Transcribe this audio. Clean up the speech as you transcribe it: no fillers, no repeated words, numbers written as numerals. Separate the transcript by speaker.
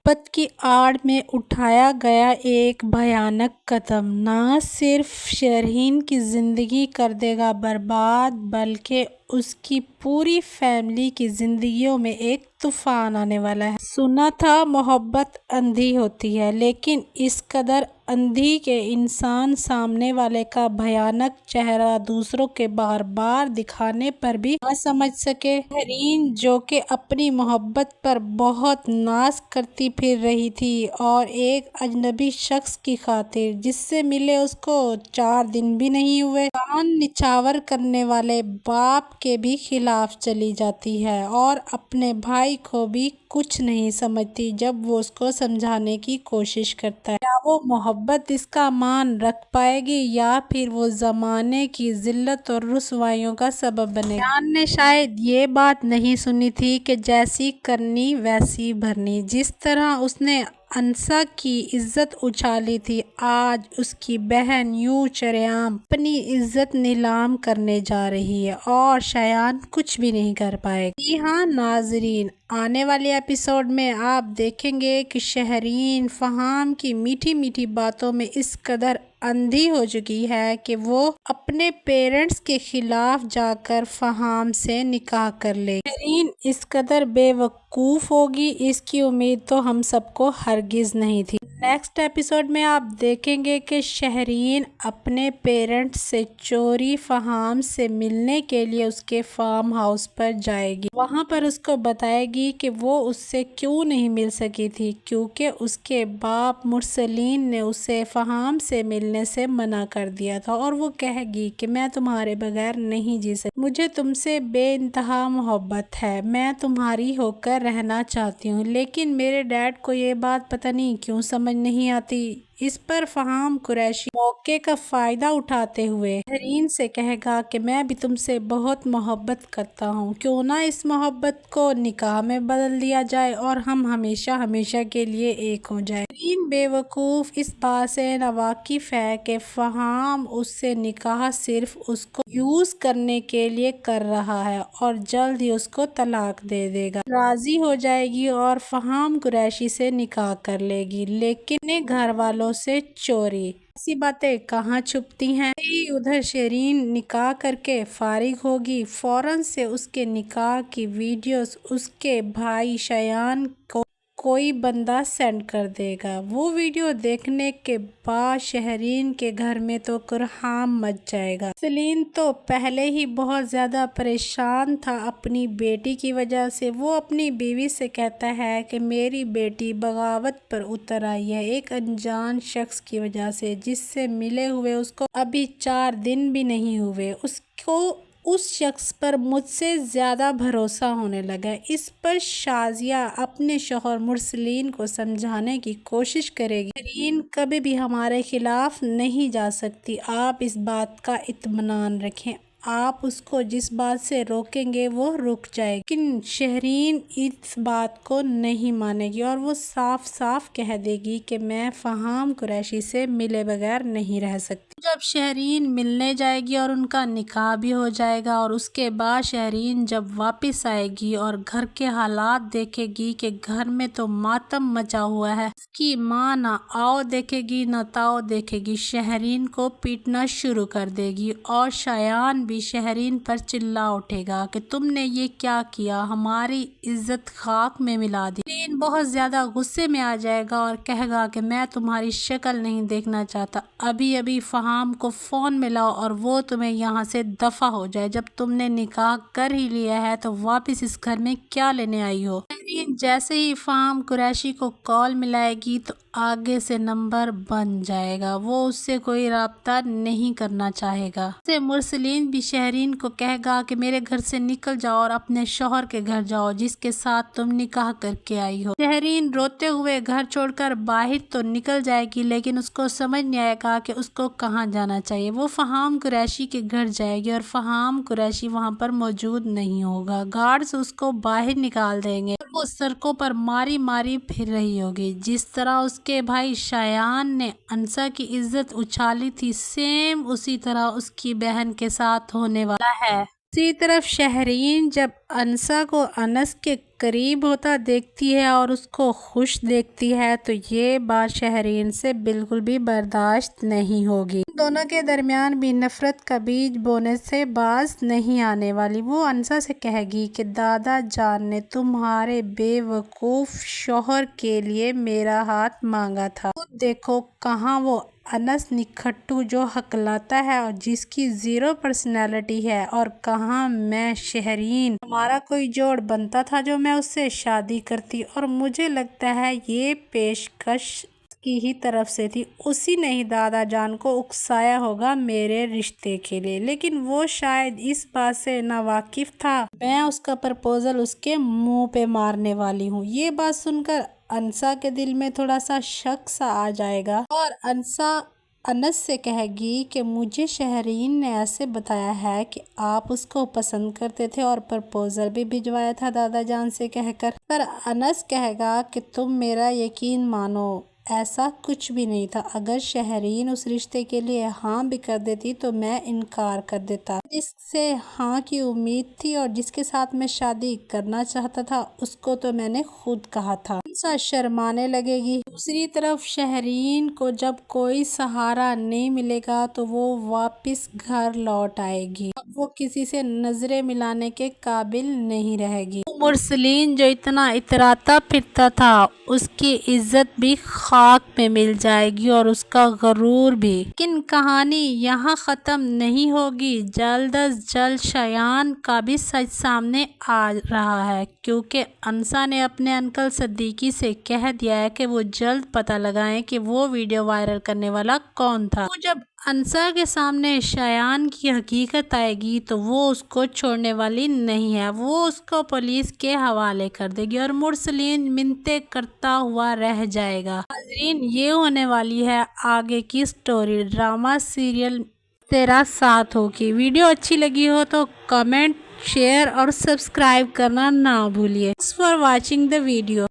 Speaker 1: محبت کی آڑ میں اٹھایا گیا ایک بھیانک قدم نہ صرف شرحین کی زندگی کر دے گا برباد بلکہ اس کی پوری فیملی کی زندگیوں میں ایک طوفان آنے والا ہے۔ سنا تھا محبت اندھی ہوتی ہے، لیکن اس قدر اندھی کہ انسان سامنے والے کا بھیانک چہرہ دوسروں کے بار بار دکھانے پر بھی نہ سمجھ سکے۔ شرحین جو کہ اپنی محبت پر بہت ناز کرتی پھر رہی تھی اور ایک اجنبی شخص کی خاطر جس سے ملے اس کو 4 دن بھی نہیں ہوئے، کان نچھاور کرنے والے باپ کے بھی خلاف چلی جاتی ہے اور اپنے بھائی کو بھی کچھ نہیں سمجھتی جب وہ اس کو سمجھانے کی کوشش کرتا ہے۔ کیا وہ محبت اس کا مان رکھ پائے گی یا پھر وہ زمانے کی ذلت اور رسوائیوں کا سبب بنے گی؟ شایان نے شاید یہ بات نہیں سنی تھی کہ جیسی کرنی ویسی بھرنی۔ جس طرح اس نے انسا کی عزت اچھالی تھی، آج اس کی بہن یوں شرعام اپنی عزت نیلام کرنے جا رہی ہے اور شایان کچھ بھی نہیں کر پائے گا۔ جی ہاں ناظرین، آنے والے ایپیسوڈ میں آپ دیکھیں گے کہ شرحین فہام کی میٹھی میٹھی باتوں میں اس قدر اندھی ہو چکی ہے کہ وہ اپنے پیرنٹس کے خلاف جا کر فہام سے نکاح کر لے گی۔ شرحین اس قدر بے وقوف ہوگی، اس کی امید تو ہم سب کو ہرگز نہیں تھی۔ نیکسٹ ایپیسوڈ میں آپ دیکھیں گے کہ شرحین اپنے پیرنٹس سے چوری فہام سے ملنے کے لیے اس کے فارم ہاؤس پر جائے گی۔ وہاں پر اس کو بتائے گی کہ وہ اس سے کیوں نہیں مل سکی تھی، کیونکہ اس کے باپ مرسلین نے اسے فہام سے ملنے سے منع کر دیا تھا اور وہ کہے گی کہ میں تمہارے بغیر نہیں جی سکتی، مجھے تم سے بے انتہا محبت ہے، میں تمہاری ہو کر رہنا چاہتی ہوں، لیکن میرے ڈیڈ کو یہ بات پتہ نہیں کیوں سمجھ نہیں آتی۔ اس پر فہام قریشی موقع کا فائدہ اٹھاتے ہوئے شرحین سے کہے گا کہ میں بھی تم سے بہت محبت کرتا ہوں، کیوں نہ اس محبت کو نکاح میں بدل دیا جائے اور ہم ہمیشہ ہمیشہ کے لیے ایک ہو جائیں۔ شرحین بے وقوف اس بات سے ناواقف ہے کہ فہام اس سے نکاح صرف اس کو یوز کرنے کے لیے کر رہا ہے اور جلد ہی اس کو طلاق دے دے گا۔ راضی ہو جائے گی اور فہام قریشی سے نکاح کر لے گی، لیکن اپنے گھر والوں سے چوری۔ ایسی باتیں کہاں چھپتی ہیں۔ ادھر شرحین نکاح کر کے فارغ ہوگی، فوراً سے اس کے نکاح کی ویڈیوز اس کے بھائی شایان کو کوئی بندہ سینڈ کر دے گا۔ وہ ویڈیو دیکھنے کے بعد شرحین کے گھر میں تو کوہرام مچ جائے گا۔ مرسلین تو پہلے ہی بہت زیادہ پریشان تھا اپنی بیٹی کی وجہ سے۔ وہ اپنی بیوی سے کہتا ہے کہ میری بیٹی بغاوت پر اتر آئی ہے ایک انجان شخص کی وجہ سے، جس سے ملے ہوئے اس کو ابھی 4 دن بھی نہیں ہوئے۔ اس کو اس شخص پر مجھ سے زیادہ بھروسہ ہونے لگا ہے۔ اس پر شازیہ اپنے شوہر مرسلین کو سمجھانے کی کوشش کرے گی۔ شرحین کبھی بھی ہمارے خلاف نہیں جا سکتی، آپ اس بات کا اطمینان رکھیں، آپ اس کو جس بات سے روکیں گے وہ رک جائے گی۔ لیکن شرحین اس بات کو نہیں مانے گی اور وہ صاف صاف کہہ دے گی کہ میں فہام قریشی سے ملے بغیر نہیں رہ سکتی۔ جب شرحین ملنے جائے گی اور ان کا نکاح بھی ہو جائے گا اور اس کے بعد شرحین جب واپس آئے گی اور گھر کے حالات دیکھے گی کہ گھر میں تو ماتم مچا ہوا ہے، اس کی ماں نہ آؤ دیکھے گی نہ تاؤ دیکھے گی، شرحین کو پیٹنا شروع کر دے گی اور شایان بھی شرحین پر چلا اٹھے گا کہ تم نے یہ کیا کیا، ہماری عزت خاک میں ملا دی۔ شرحین بہت زیادہ غصے میں آ جائے گا اور کہے گا کہ میں تمہاری شکل نہیں دیکھنا چاہتا، ابھی ابھی فہام کو فون ملاؤ اور وہ تمہیں یہاں سے دفع ہو جائے، جب تم نے نکاح کر ہی لیا ہے تو واپس اس گھر میں کیا لینے آئی ہو۔ شرحین جیسے ہی فہام قریشی کو کال ملائے گی تو آگے سے نمبر بن جائے گا، وہ اس سے کوئی رابطہ نہیں کرنا چاہے گا۔ مرسلین بھی شرحین کو کہے گا کہ میرے گھر سے نکل جاؤ اور اپنے شوہر کے گھر جاؤ جس کے ساتھ تم نکاح کر کے آئی ہو۔ شرحین روتے ہوئے گھر چھوڑ کر باہر تو نکل جائے گی، لیکن اس کو سمجھ نہیں آئے گا کہ اس کو کہاں جانا چاہیے۔ وہ فہام قریشی کے گھر جائے گی اور فہام قریشی وہاں پر موجود نہیں ہوگا، گارڈز اس کو باہر نکال دیں گے اور وہ سڑکوں پر ماری ماری پھر رہی ہوگی۔ جس طرح اس کے بھائی شایان نے انسا کی عزت اچھالی تھی، سیم اسی طرح اس کی بہن کے ساتھ ہونے والا ہے۔ دوسری طرف شہرین جب انسا کو انس کے قریب ہوتا دیکھتی ہے اور اس کو خوش دیکھتی ہے تو یہ بات شہرین سے بالکل بھی برداشت نہیں ہوگی۔ ان دونوں کے درمیان بھی نفرت کا بیج بونے سے باز نہیں آنے والی۔ وہ انسا سے کہے گی کہ دادا جان نے تمہارے بے وقوف شوہر کے لیے میرا ہاتھ مانگا تھا، خود دیکھو کہاں وہ انس نکھٹو جو ہکلاتا ہے اور جس کی زیرو پرسنالٹی ہے، اور کہاں میں شہرین، ہمارا کوئی جوڑ بنتا تھا جو میں اس سے شادی کرتی، اور مجھے لگتا ہے یہ پیشکش کی ہی طرف سے تھی، اسی نے ہی دادا جان کو اکسایا ہوگا میرے رشتے کے لیے، لیکن وہ شاید اس بات سے ناواقف تھا میں اس کا پرپوزل اس کے منہ پہ مارنے والی ہوں۔ یہ بات سن کر انسا کے دل میں تھوڑا سا شک سا آ جائے گا اور انسا انس سے کہے گی کہ مجھے شہرین نے ایسے بتایا ہے کہ آپ اس کو پسند کرتے تھے اور پرپوزل بھی بھجوایا تھا دادا جان سے کہہ کر، پر انس کہے گا کہ تم میرا یقین مانو ایسا کچھ بھی نہیں تھا، اگر شہرین اس رشتے کے لیے ہاں بھی کر دیتی تو میں انکار کر دیتا، جس سے ہاں کی امید تھی اور جس کے ساتھ میں شادی کرنا چاہتا تھا اس کو تو میں نے خود کہا تھا۔ انسا شرمانے لگے گی۔ دوسری طرف شہرین کو جب کوئی سہارا نہیں ملے گا تو وہ واپس گھر لوٹ آئے گی، اب وہ کسی سے نظریں ملانے کے قابل نہیں رہے گی۔ مرسلین جو اتنا اتراتا پھرتا تھا اس کی عزت بھی خاک میں مل جائے گی اور اس کا غرور بھی۔ لیکن کہانی یہاں ختم نہیں ہوگی، جلد از جلد شایان کا بھی سچ سامنے آ رہا ہے، کیونکہ انسا نے اپنے انکل صدیقی سے کہہ دیا ہے کہ وہ جلد پتہ لگائیں کہ وہ ویڈیو وائرل کرنے والا کون تھا۔ تو جب انسا کے سامنے شایان کی حقیقت آئے گی تو وہ اس کو چھوڑنے والی نہیں ہے، وہ اس کو پولیس کے حوالے کر دے گی اور مرسلین منتیں کرتا ہوا رہ جائے گا۔ ناظرین، یہ ہونے والی ہے آگے کی سٹوری، ڈرامہ سیریل تیرا ساتھ ہوگی۔ ویڈیو اچھی لگی ہو تو کمنٹ، شیئر اور سبسکرائب کرنا نہ بھولیے۔ Thanks for watching the video.